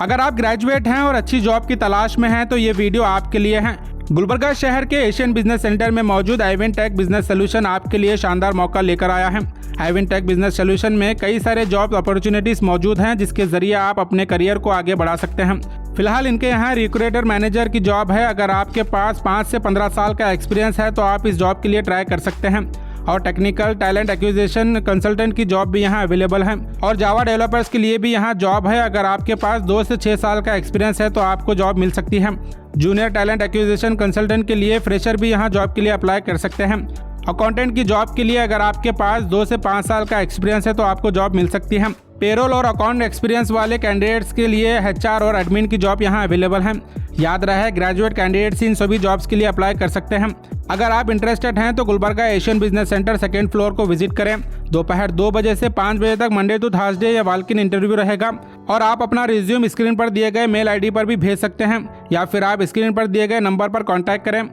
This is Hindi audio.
अगर आप ग्रेजुएट हैं और अच्छी जॉब की तलाश में हैं तो ये वीडियो आपके लिए है। गुलबर्गा शहर के एशियन बिजनेस सेंटर में मौजूद आइवेंटेक बिजनेस सोल्यूशन आपके लिए शानदार मौका लेकर आया है। आइवेंटेक बिजनेस सोल्यूशन में कई सारे जॉब अपॉर्चुनिटीज मौजूद हैं जिसके जरिए आप अपने करियर को आगे बढ़ा सकते हैं। फिलहाल इनके यहाँ रिक्रूटर मैनेजर की जॉब है। अगर आपके पास 5 से 15 साल का एक्सपीरियंस है तो आप इस जॉब के लिए ट्राई कर सकते हैं। और टेक्निकल टैलेंट एक्विजिशन कंसल्टेंट की जॉब भी यहाँ अवेलेबल है। और जावा डेवलपर्स के लिए भी यहाँ जॉब है। अगर आपके पास 2 से 6 साल का एक्सपीरियंस है तो आपको जॉब मिल सकती है। जूनियर टैलेंट एक्विजिशन कंसल्टेंट के लिए फ्रेशर भी यहाँ जॉब के लिए अप्लाई कर सकते हैं। अकाउंटेंट की जॉब के लिए अगर आपके पास 2 से 5 साल का एक्सपीरियंस है तो आपको जॉब मिल सकती है। पेरोल और अकाउंट एक्सपीरियंस वाले कैंडिडेट्स के लिए HR और एडमिन की जॉब यहाँ अवेलेबल है। याद रहे, ग्रेजुएट कैंडिडेट्स इन सभी जॉब्स के लिए अप्लाई कर सकते हैं। अगर आप इंटरेस्टेड हैं तो Gulbarga Asian business centre 2nd floor को विजिट करें। दोपहर 2 बजे से 5 बजे तक मंडे टू थर्सडे या वॉक-इन इंटरव्यू रहेगा। और आप अपना रिज्यूम स्क्रीन पर दिए गए मेल ID पर भी भेज सकते हैं या फिर आप स्क्रीन पर दिए गए नंबर पर कॉन्टैक्ट करें।